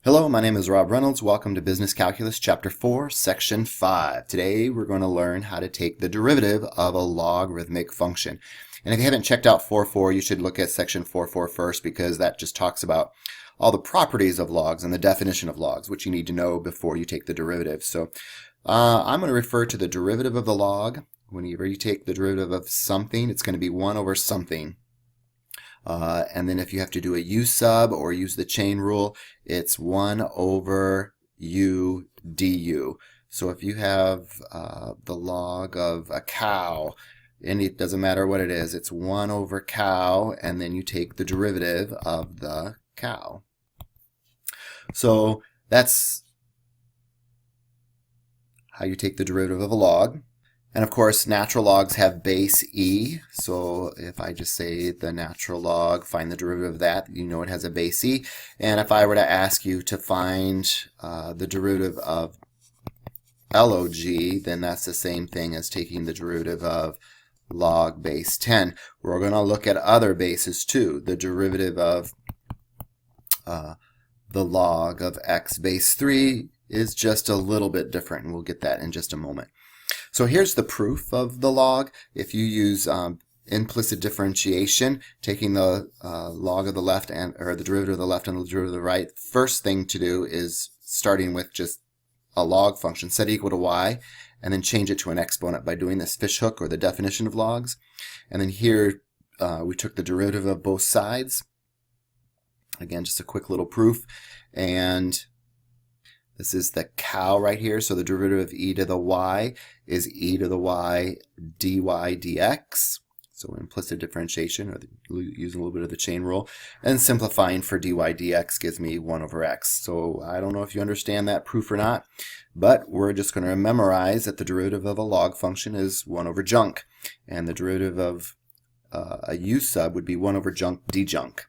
Hello, my name is Rob Reynolds. Welcome to Business Calculus Chapter 4, Section 5. Today we're going to learn how to take the derivative of a logarithmic function. And if you haven't checked out 4.4, you should look at Section 4.4 first because that just talks about all the properties of logs and the definition of logs, which you need to know before you take the derivative. So I'm going to refer to the derivative of the log. Whenever you take the derivative of something, it's going to be 1 over something. And then if you have to do a u sub or use the chain rule, it's 1 over u du. So if you have the log of a cow, and it doesn't matter what it is, it's 1 over cow, and then you take the derivative of the cow. So that's how you take the derivative of a log. And of course, natural logs have base e. So if I just say the natural log, find the derivative of that, you know it has a base e. And if I were to ask you to find the derivative of log, then that's the same thing as taking the derivative of log base 10. We're going to look at other bases too. The derivative of the log of x base 3 is just a little bit different, and we'll get that in just a moment. So here's the proof of the log. If you use implicit differentiation, taking the log of the left or the derivative of the left and the derivative of the right, first thing to do is starting with just a log function, set equal to y, and then change it to an exponent by doing this fishhook or the definition of logs. And then here we took the derivative of both sides. Again, just a quick little proof. And this is the cow right here, so the derivative of e to the y is e to the y dy dx. So implicit differentiation, or using a little bit of the chain rule. And simplifying for dy dx gives me 1 over x. So I don't know if you understand that proof or not, but we're just going to memorize that the derivative of a log function is 1 over junk. And the derivative of a u sub would be 1 over junk djunk.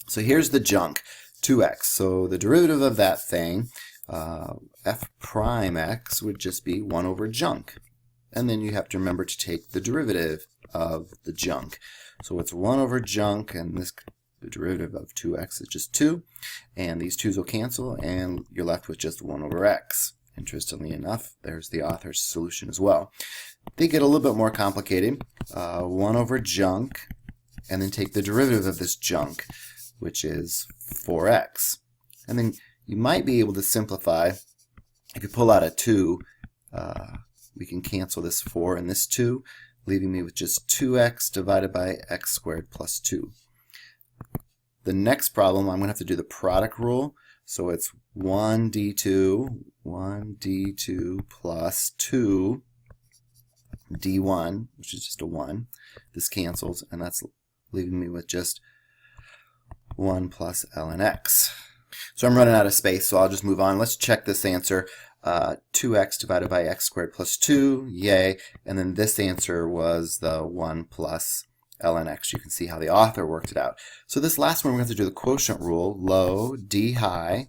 So here's the junk, 2x. So the derivative of that thing, f prime x, would just be 1 over junk. And then you have to remember to take the derivative of the junk. So it's 1 over junk, and the derivative of 2x is just 2. And these 2's will cancel, and you're left with just 1 over x. Interestingly enough, there's the author's solution as well. They get a little bit more complicated. 1 over junk, and then take the derivative of this junk, which is 4x. And then you might be able to simplify. If you pull out a 2, we can cancel this 4 and this 2, leaving me with just 2x divided by x squared plus 2. The next problem, I'm going to have to do the product rule. So it's 1 d2 plus 2 d1, which is just a 1. This cancels, and that's leaving me with just 1 plus ln x. So I'm running out of space, so I'll just move on. Let's check this answer. 2x divided by x squared plus 2, yay. And then this answer was the 1 plus ln x. You can see how the author worked it out. So this last one, we're going to have to do the quotient rule. Low d high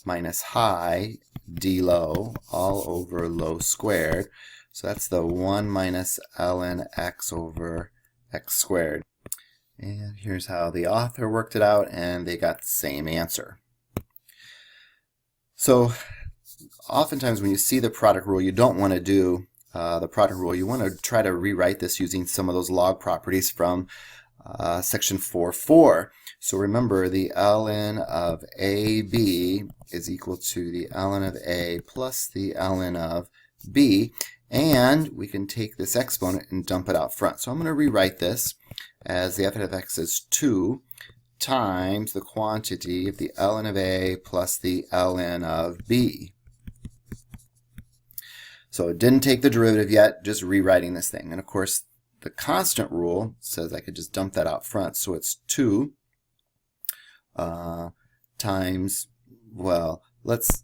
minus high d low all over low squared. So that's the 1 minus ln x over x squared. And here's how the author worked it out, and they got the same answer. So oftentimes when you see the product rule, you don't want to do the product rule. You want to try to rewrite this using some of those log properties from section 4.4. So remember, the ln of AB is equal to the ln of A plus the ln of B. And we can take this exponent and dump it out front. So I'm going to rewrite this as the f of x is 2 times the quantity of the ln of A plus the ln of B. So it didn't take the derivative yet, just rewriting this thing. And of course, the constant rule says I could just dump that out front. So it's 2 times, well, this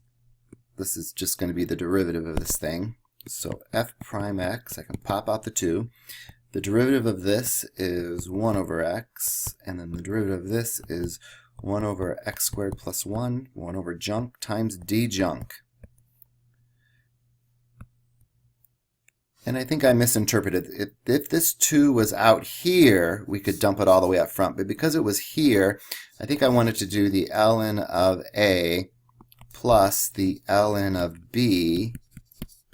is just going to be the derivative of this thing. So f prime x, I can pop out the 2. The derivative of this is 1 over x, and then the derivative of this is 1 over x squared plus 1 over junk times d junk. And I think I misinterpreted. If this 2 was out here, we could dump it all the way up front. But because it was here, I think I wanted to do the ln of A plus the ln of B,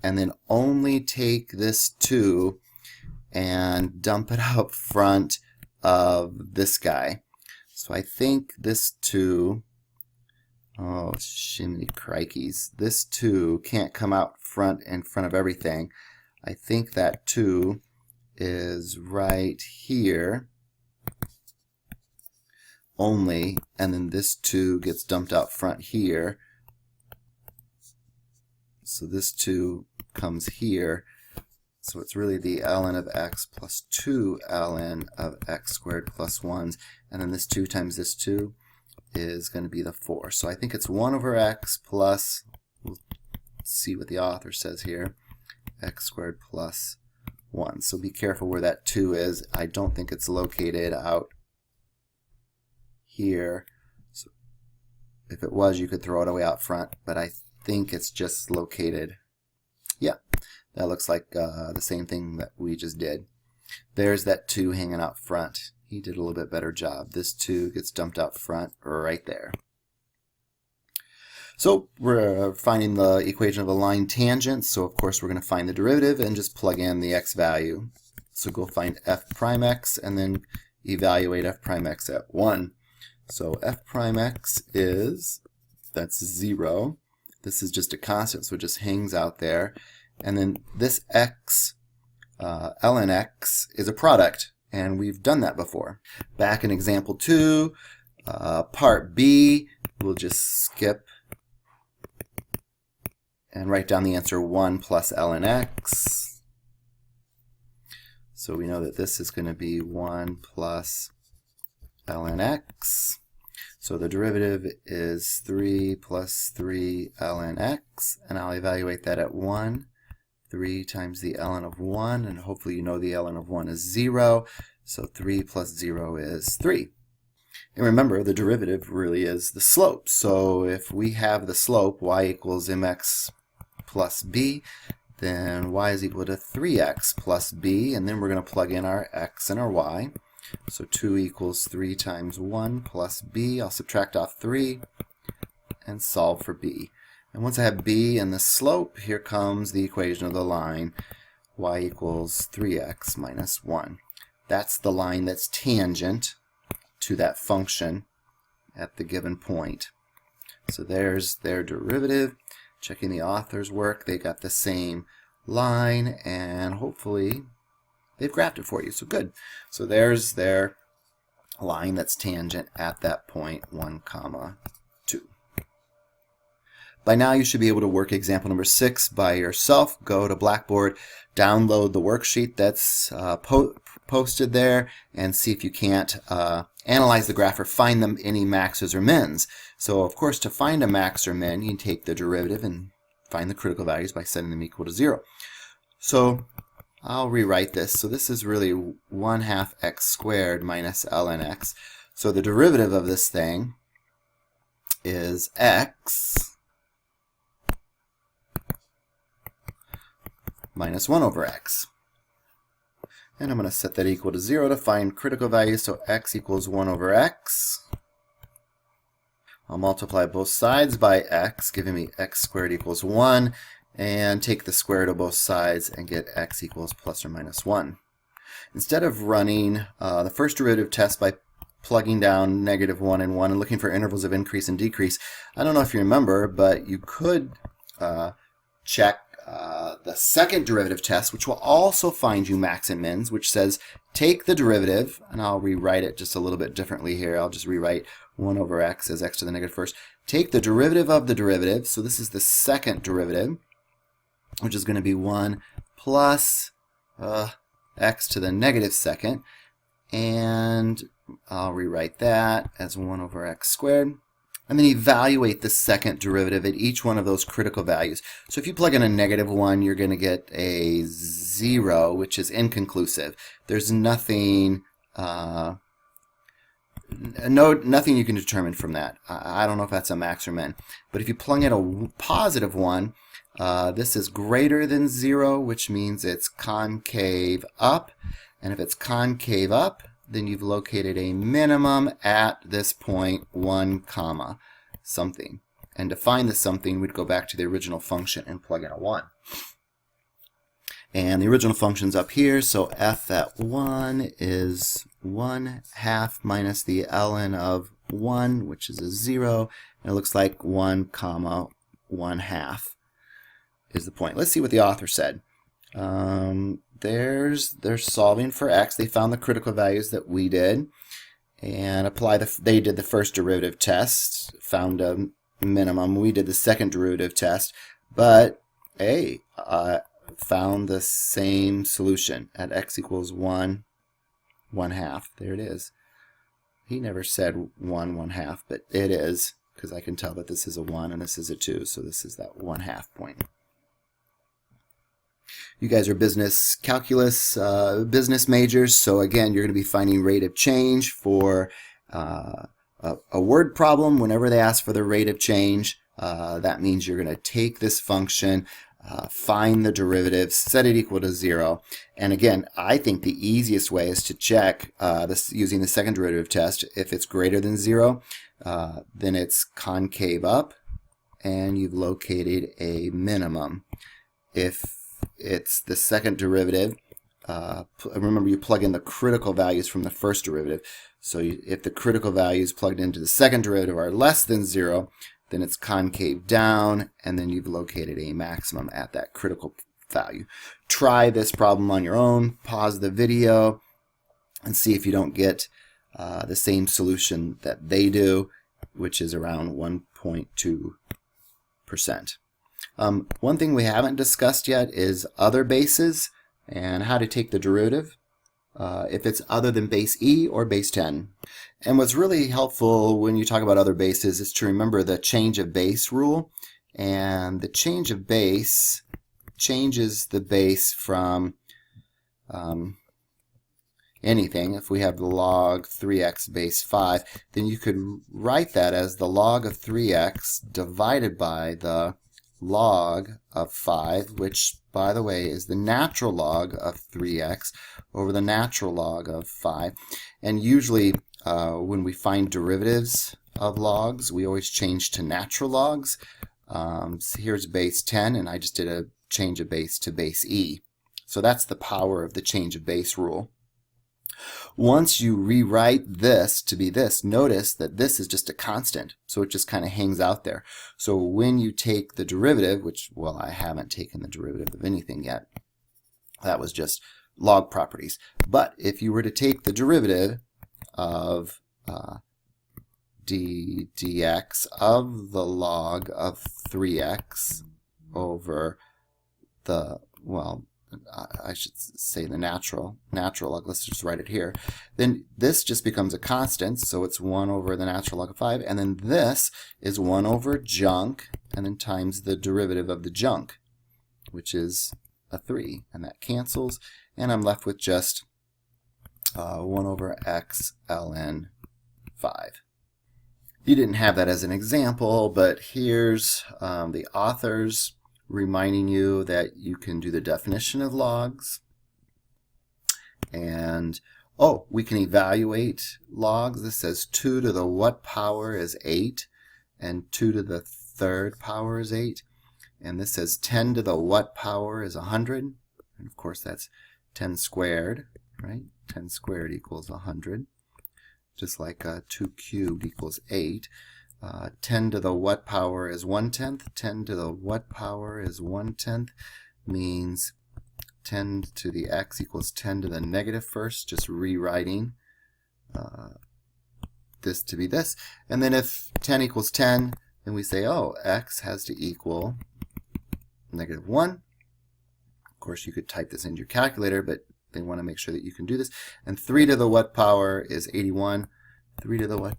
and then only take this 2 and dump it up front of this guy. So I think this 2, oh, shimmy crikeys, this 2 can't come out front in front of everything. I think that 2 is right here only, and then this 2 gets dumped out front here. So this 2 comes here. So it's really the ln of x plus 2 ln of x squared plus 1s. And then this 2 times this 2 is going to be the 4. So I think it's 1 over x plus, we'll see what the author says here, x squared plus 1. So be careful where that 2 is. I don't think it's located out here. So if it was, you could throw it away out front, but I think it's just located. Yeah, that looks like the same thing that we just did. There's that 2 hanging out front. He did a little bit better job. This 2 gets dumped out front right there. So we're finding the equation of a line tangent, so of course we're going to find the derivative and just plug in the x value. So go find f prime x and then evaluate f prime x at 1. So f prime x is, that's 0. This is just a constant, so it just hangs out there. And then this x, ln x, is a product, and we've done that before. Back in example 2, part B, we'll just skip and write down the answer 1 plus ln x. So we know that this is going to be 1 plus ln x. So the derivative is 3 plus 3 ln x, and I'll evaluate that at 1. 3 times the ln of 1, and hopefully you know the ln of 1 is 0, so 3 plus 0 is 3. And remember, the derivative really is the slope. So if we have the slope, y equals mx plus b, then y is equal to 3x plus b, and then we're going to plug in our x and our y. So 2 equals 3 times 1 plus b. I'll subtract off 3 and solve for b. And once I have b and the slope, here comes the equation of the line, y equals 3x minus 1. That's the line that's tangent to that function at the given point. So there's their derivative. Checking the author's work, they got the same line, and hopefully they've graphed it for you. So good. So there's their line that's tangent at that point, 1, 2. By now you should be able to work example number 6 by yourself. Go to Blackboard, download the worksheet that's posted there, and see if you can't analyze the graph or find them any maxes or mins. So of course, to find a max or min, you can take the derivative and find the critical values by setting them equal to 0. So I'll rewrite this. So this is really 1/2 x squared minus ln x. So the derivative of this thing is x minus 1 over x. And I'm going to set that equal to 0 to find critical values. So x equals 1 over x. I'll multiply both sides by x, giving me x squared equals 1, and take the square root of both sides and get x equals plus or minus 1. Instead of running the first derivative test by plugging down -1 and 1 and looking for intervals of increase and decrease, I don't know if you remember, but you could check the second derivative test, which will also find you max and mins, which says take the derivative, and I'll rewrite it just a little bit differently here. I'll just rewrite 1 over x as x to the negative first. Take the derivative of the derivative, so this is the second derivative, which is going to be 1 plus x to the negative second, and I'll rewrite that as 1 over x squared. And then evaluate the second derivative at each one of those critical values. So if you plug in a -1, you're going to get a 0, which is inconclusive. There's nothing nothing you can determine from that. I don't know if that's a max or min. But if you plug in a positive 1, this is greater than 0, which means it's concave up. And if it's concave up, then you've located a minimum at this point, 1 comma something. And to find the something, we'd go back to the original function and plug in a 1. And the original function's up here, so f at 1 is 1/2 minus the ln of 1, which is a 0. And it looks like 1 comma 1/2 is the point. Let's see what the author said. They're solving for x. They found the critical values that we did, and they did the first derivative test, found a minimum. We did the second derivative test, but found the same solution at x equals 1 1/2. There it is. He never said 1 1/2, but it is, because I can tell that this is a 1 and this is a 2, so this is that 1/2 point. You guys are business calculus, business majors, so again, you're going to be finding rate of change for a word problem. Whenever they ask for the rate of change, that means you're going to take this function, find the derivative, set it equal to 0. And again, I think the easiest way is to check this using the second derivative test. If it's greater than 0, then it's concave up, and you've located a minimum. If it's the second derivative, remember you plug in the critical values from the first derivative. So if the critical values plugged into the second derivative are less than 0, then it's concave down, and then you've located a maximum at that critical value. Try this problem on your own, pause the video, and see if you don't get the same solution that they do, which is around 1.2%. One thing we haven't discussed yet is other bases and how to take the derivative if it's other than base e or base 10. And what's really helpful when you talk about other bases is to remember the change of base rule. And the change of base changes the base from anything. If we have the log 3x base 5, then you could write that as the log of 3x divided by the log of 5, which, by the way, is the natural log of 3x over the natural log of 5. And usually when we find derivatives of logs, we always change to natural logs. So here's base 10, and I just did a change of base to base e. So that's the power of the change of base rule. Once you rewrite this to be this, notice that this is just a constant, so it just kind of hangs out there. So when you take the derivative, which, well, I haven't taken the derivative of anything yet. That was just log properties. But if you were to take the derivative of dx of the log of 3x over the, well, I should say the natural log, let's just write it here, then this just becomes a constant, so it's 1 over the natural log of 5, and then this is 1 over junk, and then times the derivative of the junk, which is a 3, and that cancels, and I'm left with just 1 over x ln 5. You didn't have that as an example, but here's the authors reminding you that you can do the definition of logs, and we can evaluate logs. This says 2 to the what power is 8, and 2 to the third power is 8, and this says 10 to the what power is 100, and of course that's 10 squared, right? 10 squared equals 100, just like 2 cubed equals 8. 10 to the what power is 1/10. 10 to the what power is 1/10 means 10 to the x equals 10 to the negative first, just rewriting this to be this. And then if 10 equals 10, then we say, x has to equal -1. Of course, you could type this into your calculator, but they want to make sure that you can do this. And 3 to the what power is 81. 3 to the what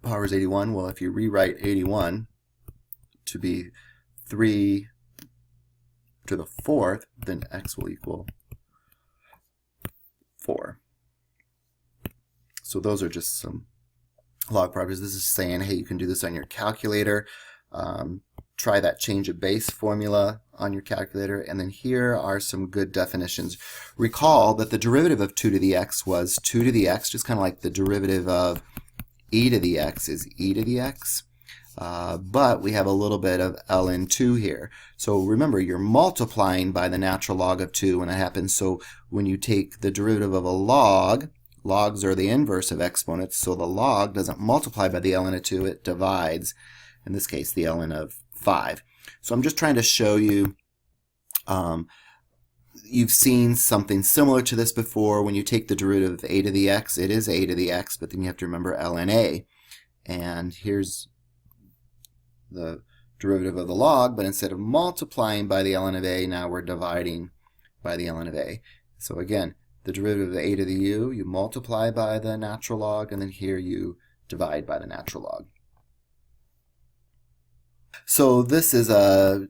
power is 81. Well, if you rewrite 81 to be 3 to the 4th, then x will equal 4. So those are just some log properties. This is saying, hey, you can do this on your calculator. Try that change of base formula on your calculator. And then here are some good definitions. Recall that the derivative of 2 to the x was 2 to the x, just kind of like the derivative of e to the x is e to the x. But we have a little bit of ln 2 here. So remember, you're multiplying by the natural log of 2 when that happens. So when you take the derivative of a log, logs are the inverse of exponents, so the log doesn't multiply by the ln of 2, it divides, in this case, the ln of 5. So I'm just trying to show you, you've seen something similar to this before. When you take the derivative of a to the x, it is a to the x, but then you have to remember ln a. And here's the derivative of the log, but instead of multiplying by the ln of a, now we're dividing by the ln of a. So again, the derivative of a to the u, you multiply by the natural log, and then here you divide by the natural log. So this is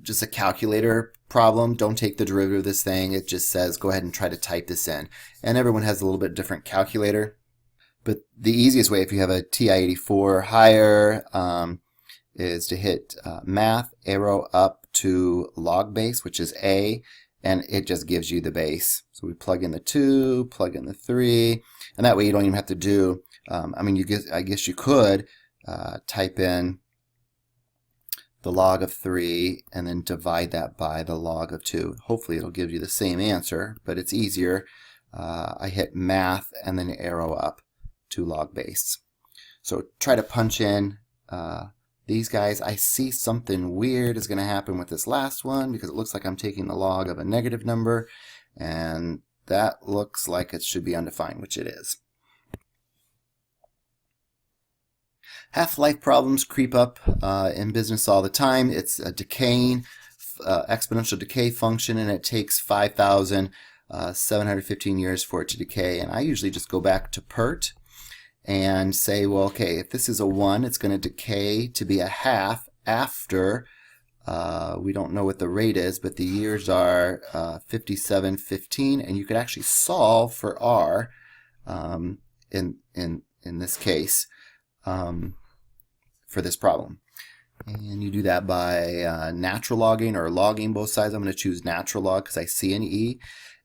just a calculator problem. Don't take the derivative of this thing. It just says go ahead and try to type this in. And everyone has a little bit different calculator. But the easiest way, if you have a TI-84 or higher, is to hit math, arrow up to log base, which is a, and it just gives you the base. So we plug in the 2, plug in the 3, and that way you don't even have to do, I guess you could type in the log of 3 and then divide that by the log of 2. Hopefully it'll give you the same answer, but it's easier. I hit math and then arrow up to log base. So try to punch in these guys. I see something weird is going to happen with this last one because it looks like I'm taking the log of a negative number, and that looks like it should be undefined, which it is. Half-life problems creep up in business all the time. It's a decaying exponential decay function, and it takes 5,715 years for it to decay. And I usually just go back to PERT and say, well, okay, if this is a 1, it's going to decay to be a half after, we don't know what the rate is, but the years are 5715, and you could actually solve for R in this case for this problem. And you do that by natural logging or logging both sides. I'm going to choose natural log because I see an e.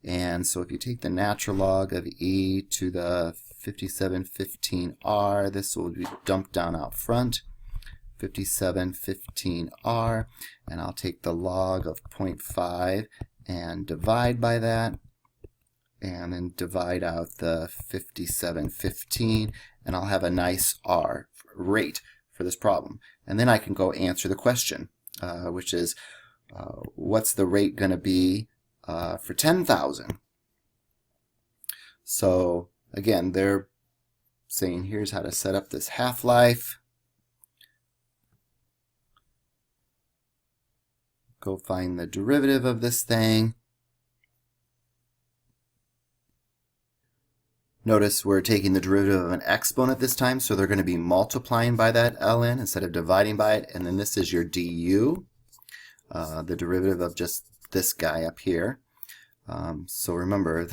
And so if you take the natural log of e to the 5715r, this will be dumped down out front, 5715r, and I'll take the log of 0.5 and divide by that, and then divide out the 5715, and I'll have a nice r rate for this problem. And then I can go answer the question, which is what's the rate going to be for 10,000? So again, they're saying here's how to set up this half-life. Go find the derivative of this thing. Notice we're taking the derivative of an exponent this time, so they're going to be multiplying by that ln instead of dividing by it. And then this is your du, the derivative of just this guy up here. So remember,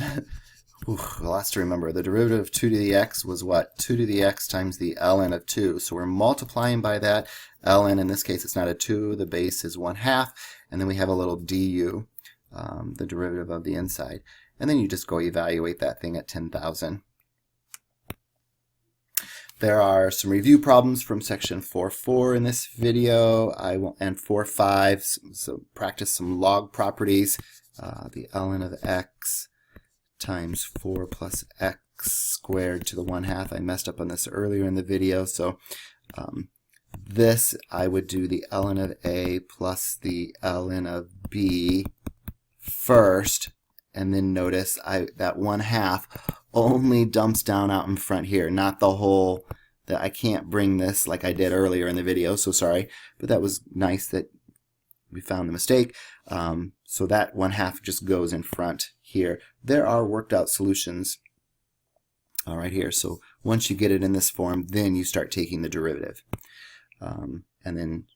lots to remember. The derivative of 2 to the x was what? 2 to the x times the ln of 2. So we're multiplying by that ln. In this case, it's not a 2. The base is 1/2. And then we have a little du, the derivative of the inside. And then you just go evaluate that thing at 10,000. There are some review problems from section 4.4 in this video, and 4.5, so practice some log properties. The ln of x times 4 plus x squared to the 1/2. I messed up on this earlier in the video, so this I would do the ln of a plus the ln of b first. And then notice that 1/2 only dumps down out in front here, not the whole. That I can't bring this like I did earlier in the video, so sorry. But that was nice that we found the mistake. So that 1/2 just goes in front here. There are worked out solutions right here. So once you get it in this form, then you start taking the derivative. And then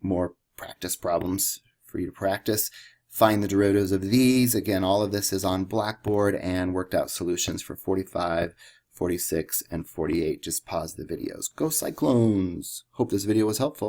more practice problems for you to practice. Find the derivatives of these. Again, all of this is on Blackboard, and worked out solutions for 45, 46, and 48. Just pause the videos. Go Cyclones! Hope this video was helpful.